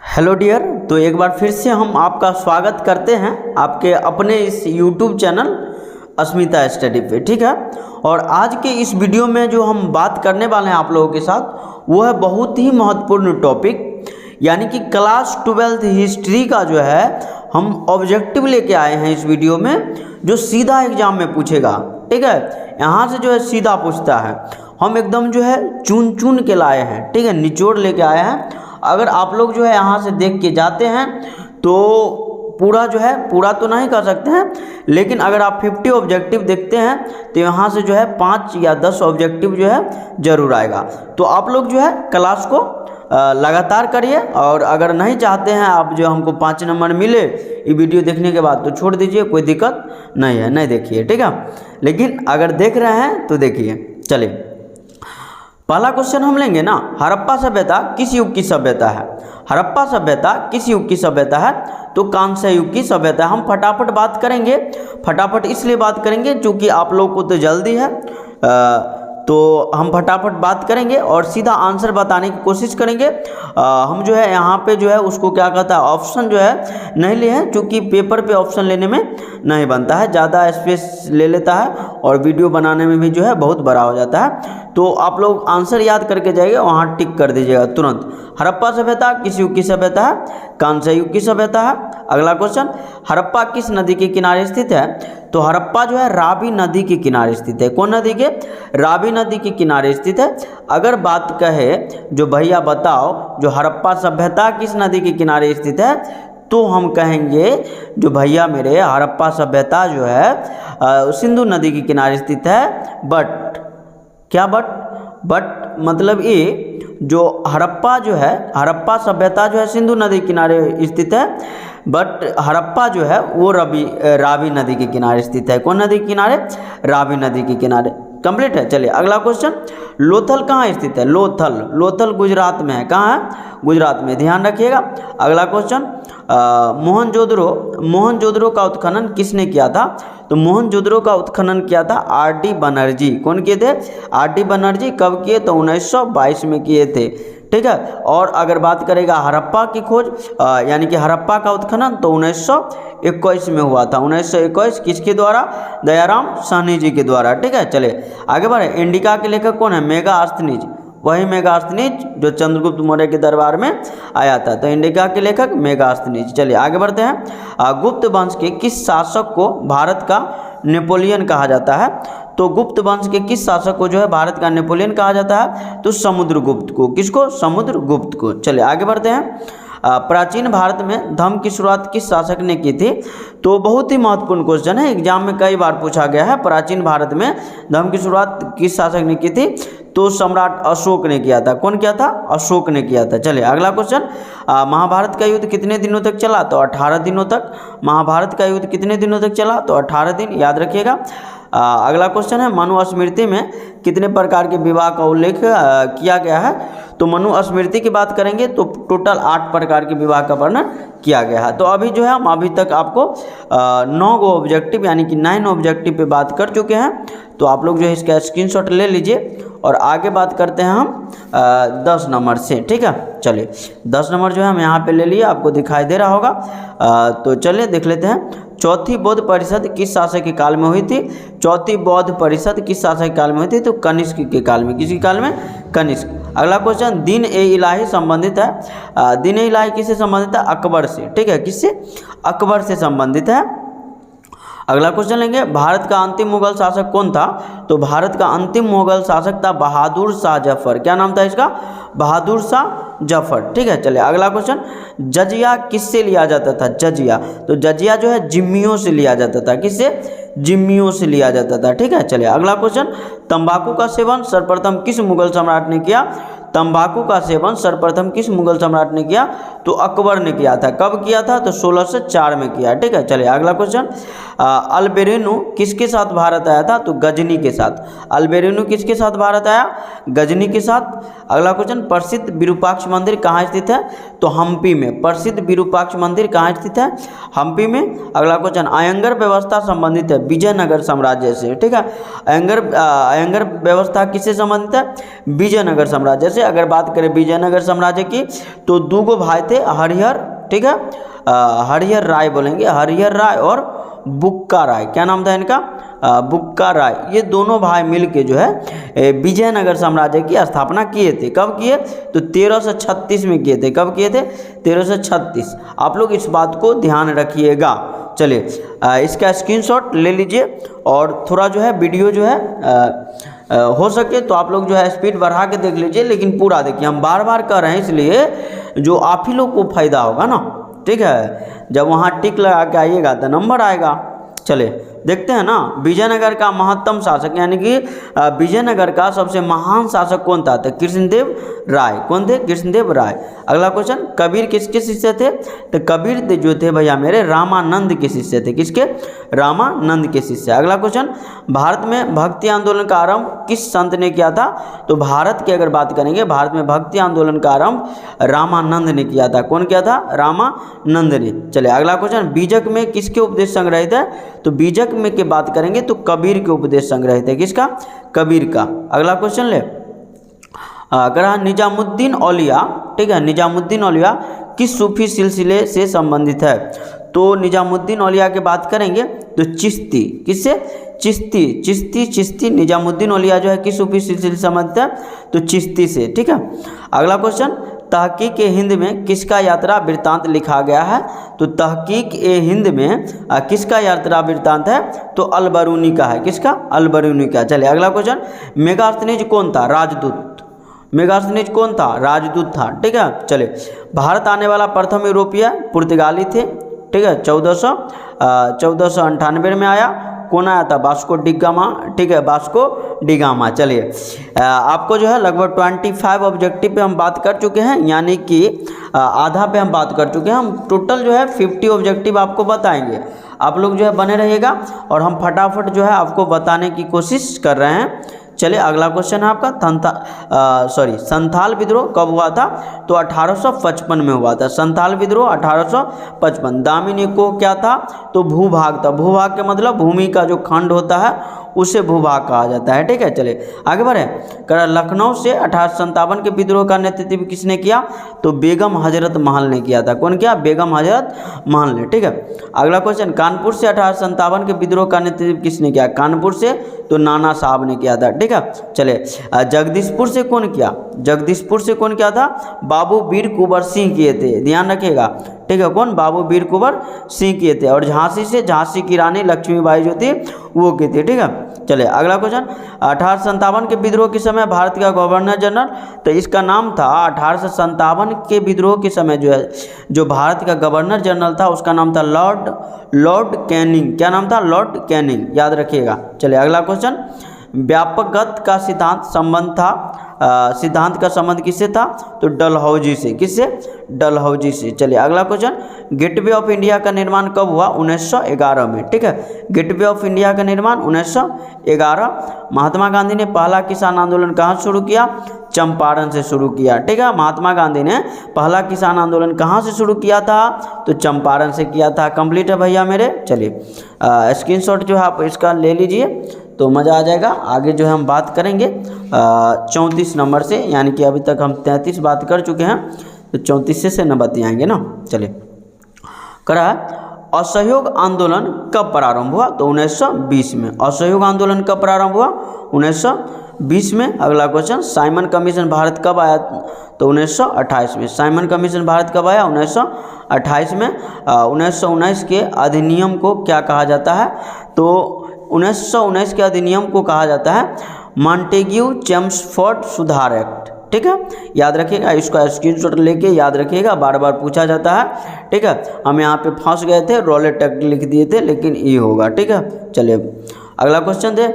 Hello dear. तो एक बार फिर से हम आपका स्वागत करते हैं आपके अपने इस यूट्यूब चैनल अस्मिता स्टडी पे। ठीक है, और आज के इस वीडियो में जो हम बात करने वाले हैं आप लोगों के साथ वो है बहुत ही महत्वपूर्ण टॉपिक, यानी कि क्लास 12th हिस्ट्री का जो है हम ऑब्जेक्टिव लेके आए हैं इस वीडियो में, जो सीधा एग्जाम में पूछेगा। ठीक है, यहाँ से जो है सीधा पूछता है, हम एकदम जो है चुन चुन के लाए हैं। ठीक है, निचोड़ लेके आए हैं। अगर आप लोग जो है यहाँ से देख के जाते हैं तो पूरा जो है पूरा तो नहीं कर सकते हैं, लेकिन अगर आप 50 ऑब्जेक्टिव देखते हैं तो यहाँ से जो है 5 या 10 ऑब्जेक्टिव जो है ज़रूर आएगा। तो आप लोग जो है क्लास को लगातार करिए, और अगर नहीं चाहते हैं आप जो हमको 5 नंबर मिले ये वीडियो देखने के बाद तो छोड़ दीजिए, कोई दिक्कत नहीं है, नहीं देखिए। ठीक है, लेकिन अगर देख रहे हैं तो देखिए। चलिए, पहला क्वेश्चन हम लेंगे ना, हड़प्पा सभ्यता किस युग की सभ्यता है? हड़प्पा सभ्यता किस युग की सभ्यता है? तो कांस्य युग की सभ्यता। हम फटाफट बात करेंगे, फटाफट इसलिए बात करेंगे क्योंकि आप लोग को तो जल्दी है, तो हम फटाफट बात करेंगे और सीधा आंसर बताने की कोशिश करेंगे। हम जो है यहाँ पे जो है उसको क्या कहता है, ऑप्शन जो है नहीं लिए हैं, क्योंकि पेपर पे ऑप्शन लेने में नहीं बनता है, ज़्यादा स्पेस ले लेता है और वीडियो बनाने में भी जो है बहुत बड़ा हो जाता है। तो आप लोग आंसर याद करके जाइए, वहाँ टिक कर दीजिएगा तुरंत। हड़प्पा सभ्यता किस युग की सभ्यता है? कांस्य युग की सभ्यता है। अगला क्वेश्चन, हड़प्पा किस नदी के किनारे स्थित है? तो हड़प्पा जो है रावी नदी के किनारे स्थित है। कौन नदी के? रावी नदी के किनारे स्थित है। अगर बात कहे जो भैया बताओ जो हड़प्पा सभ्यता किस नदी के किनारे स्थित है, तो हम कहेंगे जो भैया मेरे हड़प्पा सभ्यता जो है सिंधु नदी के किनारे स्थित है। बट क्या बट मतलब ये जो हड़प्पा जो है, हड़प्पा सभ्यता जो है सिंधु नदी के किनारे स्थित है, बट हड़प्पा जो है वो रावी नदी के किनारे स्थित है। कौन नदी के किनारे? रावी नदी के किनारे। कंप्लीट है। चलिए अगला क्वेश्चन, लोथल कहाँ स्थित है? लोथल गुजरात में है। कहाँ है? गुजरात में, ध्यान रखिएगा। अगला क्वेश्चन, मोहनजोदड़ो का उत्खनन किसने किया था? तो मोहनजोदड़ो का उत्खनन किया था आर.डी. बनर्जी। कौन किए थे? आर.डी. बनर्जी। कब किए? तो 1922 में किए थे। ठीक है, और अगर बात करेगा हड़प्पा की खोज यानी कि हड़प्पा का उत्खनन, तो 1921 में हुआ था। 1921 किसके द्वारा? दयाराम साहनी जी के द्वारा। ठीक है, चलिए आगे बढ़े। इंडिका के लेखक कौन है? मेगास्थनीज। वही मेगास्थनीज जो चंद्रगुप्त मौर्य के दरबार में आया था। तो इंडिका के लेखक मेगास्थनीज। चलिए आगे बढ़ते हैं। गुप्त वंश के किस शासक को भारत का नेपोलियन कहा जाता है? तो गुप्त वंश के किस शासक को जो है भारत का नेपोलियन कहा जाता है? तो समुद्रगुप्त को। किसको? समुद्रगुप्त को। चलिए आगे बढ़ते हैं। प्राचीन भारत में धर्म की शुरुआत किस शासक ने की थी? तो बहुत ही महत्वपूर्ण क्वेश्चन है, एग्जाम में कई बार पूछा गया है। प्राचीन भारत में धर्म की शुरुआत किस शासक ने की थी? तो सम्राट अशोक ने किया था। कौन किया था? अशोक ने किया था। चलिए अगला क्वेश्चन, महाभारत का युद्ध कितने दिनों तक चला? तो 18 दिनों तक। महाभारत का युद्ध कितने दिनों तक चला? तो 18 दिन, याद रखिएगा। अगला क्वेश्चन है, मनुस्मृति में कितने प्रकार के विवाह का उल्लेख किया गया है? तो मनुस्मृति की बात करेंगे तो टोटल 8 प्रकार के विवाह का वर्णन किया गया है। तो अभी जो है हम अभी तक आपको 9 गो ऑब्जेक्टिव यानी कि 9 ऑब्जेक्टिव पे बात कर चुके हैं। तो आप लोग जो है इसका स्क्रीनशॉट ले लीजिए और आगे बात करते हैं हम 10 नंबर से। ठीक है, चलिए 10 नंबर जो है हम यहाँ पे ले लिए, आपको दिखाई दे रहा होगा। तो चलिए देख लेते हैं। चौथी बौद्ध परिषद किस शासक के काल में हुई थी? चौथी बौद्ध परिषद किस शासक के काल में हुई थी? तो कनिष्क के काल में। किसके काल में? कनिष्क। अगला क्वेश्चन, दीन ए इलाही संबंधित है। दीन ए इलाही किससे संबंधित है? अकबर से। ठीक है, किससे? अकबर से संबंधित है। अगला क्वेश्चन लेंगे, भारत का अंतिम मुगल शासक कौन था? तो भारत का अंतिम मुगल शासक था बहादुर शाह जफर। क्या नाम था इसका? बहादुर शाह जफर। ठीक है, चलिए अगला क्वेश्चन, जजिया किससे लिया जाता था? जजिया। तो जजिया जो है जिम्मियों से लिया जाता था। किससे? जिम्मियों से लिया जाता था। ठीक है, चलिए अगला क्वेश्चन, तंबाकू का सेवन सर्वप्रथम किस मुगल सम्राट ने किया? तंबाकू का सेवन सर्वप्रथम किस मुगल सम्राट ने किया? तो अकबर ने किया था। कब किया था? तो 1604 में किया। ठीक है, चलिए अगला क्वेश्चन, अल्बेरिनो किसके साथ भारत आया था? तो गजनी के साथ। अल्बेरिनो किसके साथ भारत आया? गजनी के साथ। अगला क्वेश्चन, प्रसिद्ध विरूपाक्ष मंदिर कहाँ स्थित है? तो हम्पी में। प्रसिद्ध विरूपाक्ष मंदिर कहाँ स्थित है? हम्पी में। अगला क्वेश्चन, अयंगर व्यवस्था संबंधित है विजयनगर साम्राज्य से। ठीक है, अयंगर व्यवस्था किससे संबंधित है? विजयनगर साम्राज्य से। से अगर बात करें विजयनगर साम्राज्य की तो दो गो भाई थे हरिहर, ठीक है, हरिहर राय बोलेंगे, हरिहर राय और बुक्का राय। क्या नाम था इनका? बुक्का राय। ये दोनों भाई मिलके जो है विजयनगर साम्राज्य की स्थापना किए थे। कब किए? तो 1336 में किए थे। कब किए थे? 1336। आप लोग इस बात को ध्यान रखिएगा। चलिए इसका स्क्रीनशॉट ले लीजिए और थोड़ा जो है वीडियो जो है हो सके तो आप लोग जो है स्पीड बढ़ा के देख लीजिए, लेकिन पूरा देखिए। हम बार बार कर रहे हैं इसलिए जो आप ही लोग को फायदा होगा ना, ठीक है। जब वहाँ टिक लगा के आइएगा तो नंबर आएगा। चलिए देखते हैं ना, विजयनगर का महत्तम शासक यानी कि विजयनगर का सबसे महान शासक कौन था? तो कृष्णदेव राय। कौन थे? कृष्णदेव राय। अगला क्वेश्चन, कबीर किसके शिष्य थे? तो कबीर जो थे भैया मेरे रामानंद के शिष्य थे। किसके? रामानंद के शिष्य। अगला क्वेश्चन, भारत में भक्ति आंदोलन का आरंभ किस संत ने किया था? तो भारत की अगर बात करेंगे, भारत में भक्ति आंदोलन का आरंभ रामानंद ने किया था। कौन किया था? रामानंद ने। चलिए अगला क्वेश्चन, बीजक में किसके उपदेश संग्रहित है? तो बीजक में की बात करेंगे तो कबीर के उपदेश संग्रहित है। किसका? कबीर का। अगला क्वेश्चन ले अगर निजामुद्दीन औलिया, ठीक है, निजामुद्दीन औलिया किस सूफी सिलसिले से संबंधित है? तो निजामुद्दीन औलिया की बात करेंगे तो चिश्ती। किससे? चिश्ती निजामुद्दीन औलिया जो है किस सूफी सिलसिले से संबंधित है? तो चिश्ती से, ठीक है। अगला क्वेश्चन, तहकीक ए हिंद में किसका यात्रा वृत्तांत लिखा गया है? तो तहकीक ए हिंद में किसका यात्रा वृत्तांत है? तो अलबरूनी का है। किसका? अलबरूनी का। चलिए अगला क्वेश्चन, मेगास्थनीज कौन था? राजदूत। मेगास्थनीज कौन था? राजदूत था, ठीक है। चलिए भारत आने वाला प्रथम यूरोपीय पुर्तगाली थे, ठीक है। 1498 में आया। कौन आया था? वास्को डी गामा, ठीक है, वास्को डी गामा। चलिए आपको जो है लगभग 25 ऑब्जेक्टिव पे हम बात कर चुके हैं, यानी कि आधा पे हम बात कर चुके हैं। हम टोटल जो है 50 ऑब्जेक्टिव आपको बताएंगे। आप लोग जो है बने रहिएगा और हम फटाफट जो है आपको बताने की कोशिश कर रहे हैं। चलिए अगला क्वेश्चन है आपका संथाल विद्रोह कब हुआ था? तो 1855 में हुआ था। संथाल विद्रोह 1855। दामिनी को क्या था? तो भूभाग था। भूभाग के मतलब भूमि का जो खंड होता है उसे भूभाग कहा जाता है, ठीक है। चलिए आगे बढ़े। लखनऊ से 1857 के विद्रोह का नेतृत्व किसने किया? तो बेगम हजरत महल ने किया था। कौन किया? बेगम हजरत महल ने, ठीक है। अगला क्वेश्चन, कानपुर से 1857 के विद्रोह का नेतृत्व किसने किया? कानपुर से तो नाना साहब ने किया था, ठीक है। चलिए जगदीशपुर से कौन किया? जगदीशपुर से कौन किया था? बाबू वीर कुंवर सिंह किए थे, ध्यान रखिएगा, ठीक है। कौन? बाबू वीर कुंवर सिंह किए थे। और झांसी से झांसी की रानी लक्ष्मीबाई जो थी वो की थी, ठीक है। चलिए अगला क्वेश्चन, 1857 के विद्रोह के समय भारत का गवर्नर जनरल, तो इसका नाम था 1857 के विद्रोह के समय जो है जो भारत का गवर्नर जनरल था उसका नाम था लॉर्ड कैनिंग। क्या नाम था? लॉर्ड कैनिंग, याद रखिएगा। चलिए अगला क्वेश्चन, व्यापकगत का सिद्धांत का संबंध किससे था? तो डलहौजी से। किससे? डलहौजी से। चलिए अगला क्वेश्चन, गेटवे ऑफ इंडिया का निर्माण कब हुआ? 1911 में, ठीक है। गेटवे ऑफ इंडिया का निर्माण 1911। महात्मा गांधी ने पहला किसान आंदोलन कहाँ शुरू किया? चंपारण से शुरू किया, ठीक है। महात्मा गांधी ने पहला किसान आंदोलन कहाँ से शुरू किया था? तो चंपारण से किया था। कंप्लीट है भैया मेरे। चलिए स्क्रीनशॉट जो है आप इसका ले लीजिए तो मज़ा आ जाएगा। आगे जो है हम बात करेंगे 34 नंबर से, यानी कि अभी तक हम 33 बात कर चुके हैं तो 34 से न बतियाएंगे ना। चलिए करा असहयोग आंदोलन कब प्रारंभ हुआ? तो 1920 में। असहयोग आंदोलन कब प्रारंभ हुआ? 1920 में। अगला क्वेश्चन, साइमन कमीशन भारत कब आया? तो 1928 में। साइमन कमीशन भारत कब आया? 1928 में। 1919 के अधिनियम को क्या कहा जाता है? तो 1919 के अधिनियम को कहा जाता है मॉन्टेग्यू चेम्सफोर्ड सुधार एक्ट, ठीक है। याद रखिएगा, इसका स्क्रीनशॉट लेके याद रखिएगा, बार बार पूछा जाता है, ठीक है। हम यहाँ पे फंस गए थे, रॉलेट एक्ट लिख दिए थे, लेकिन ये होगा, ठीक है। चलिए अगला क्वेश्चन थे,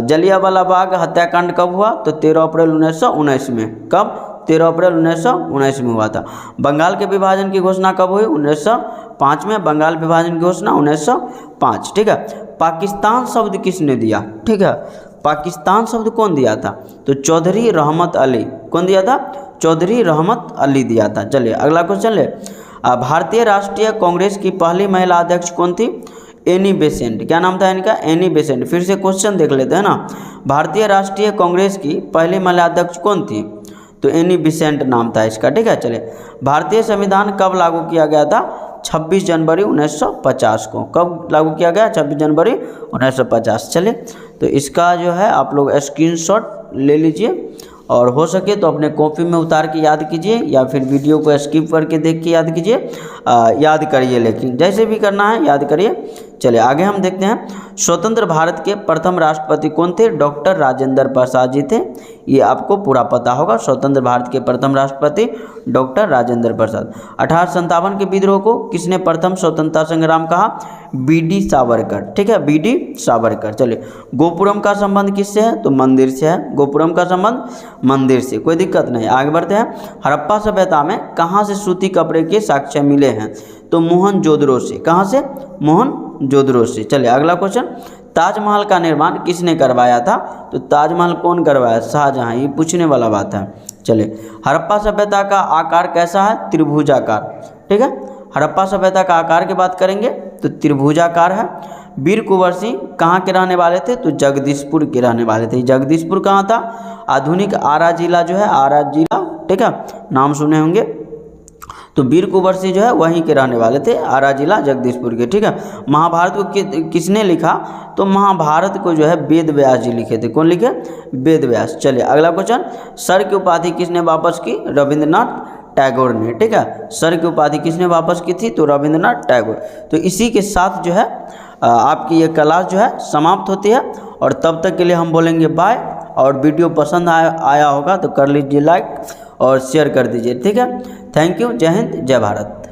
जलियांवाला बाग हत्याकांड कब हुआ? तो 13 अप्रैल 1919 में। कब? 13 अप्रैल 1919 में हुआ था। बंगाल के विभाजन की घोषणा कब हुई? 1905 में। बंगाल विभाजन की घोषणा 1905, ठीक है। पाकिस्तान शब्द किसने दिया? ठीक है, पाकिस्तान शब्द कौन दिया था? तो चौधरी रहमत अली। कौन दिया था? चौधरी रहमत अली दिया था। चलिए अगला क्वेश्चन ले, भारतीय राष्ट्रीय कांग्रेस की पहली महिला अध्यक्ष कौन थी? Annie Besant. क्या नाम था इनका? Annie Besant. फिर से क्वेश्चन देख लेते हैं ना। भारतीय राष्ट्रीय कांग्रेस की पहली महिला अध्यक्ष कौन थी? तो एनी बिसेंट नाम था इसका, ठीक है। चलिए, भारतीय संविधान कब लागू किया गया था? 26 जनवरी 1950 को। कब लागू किया गया? 26 जनवरी 1950। चलिए, तो इसका जो है आप लोग स्क्रीनशॉट ले लीजिए और हो सके तो अपने कॉपी में उतार के याद कीजिए या फिर वीडियो को स्किप करके देख के याद कीजिए, याद करिए, लेकिन जैसे भी करना है याद करिए। चलिए आगे हम देखते हैं। स्वतंत्र भारत के प्रथम राष्ट्रपति कौन थे? डॉक्टर राजेंद्र प्रसाद जी थे। ये आपको पूरा पता होगा। स्वतंत्र भारत के प्रथम राष्ट्रपति डॉक्टर राजेंद्र प्रसाद। 1857 के विद्रोह को किसने प्रथम स्वतंत्रता संग्राम कहा? बी.डी. सावरकर, ठीक है, बी.डी. सावरकर। चलिए, गोपुरम का संबंध किससे है? तो मंदिर से है। गोपुरम का संबंध मंदिर से, कोई दिक्कत नहीं। आगे बढ़ते हैं। हड़प्पा सभ्यता में कहाँ से सूती कपड़े के साक्ष्य मिले हैं? तो मोहनजोदड़ो से। कहाँ से? मोहनजोदड़ो से। चलिए अगला क्वेश्चन। ताजमहल का निर्माण किसने करवाया था? तो ताजमहल कौन करवाया? शाहजहां। ये पूछने वाला बात है। चलिए, हड़प्पा सभ्यता का आकार कैसा है? त्रिभुजाकार, ठीक है। हड़प्पा सभ्यता का आकार की बात करेंगे तो त्रिभुजाकार है। वीर कुंवर सिंह कहाँ के रहने वाले थे? तो जगदीशपुर के रहने वाले थे। जगदीशपुर कहाँ था? आधुनिक आरा जिला जो है, आरा जिला, ठीक है, नाम सुने होंगे। तो वीर कुंवर सिंह जो है वहीं के रहने वाले थे, आरा जिला जगदीशपुर के, ठीक है। महाभारत को किसने लिखा? तो महाभारत को जो है वेद व्यास जी लिखे थे। कौन लिखे? वेद व्यास। चलिए अगला क्वेश्चन। सर की उपाधि किसने वापस की? रविंद्रनाथ टैगोर ने, ठीक है। सर की उपाधि किसने वापस की थी? तो रविंद्रनाथ टैगोर। तो इसी के साथ जो है आपकी ये क्लास जो है समाप्त होती है और तब तक के लिए हम बोलेंगे बाय। और वीडियो पसंद आया होगा तो कर लीजिए लाइक और शेयर कर दीजिए, ठीक है। Thank you. जय हिंद, जय भारत।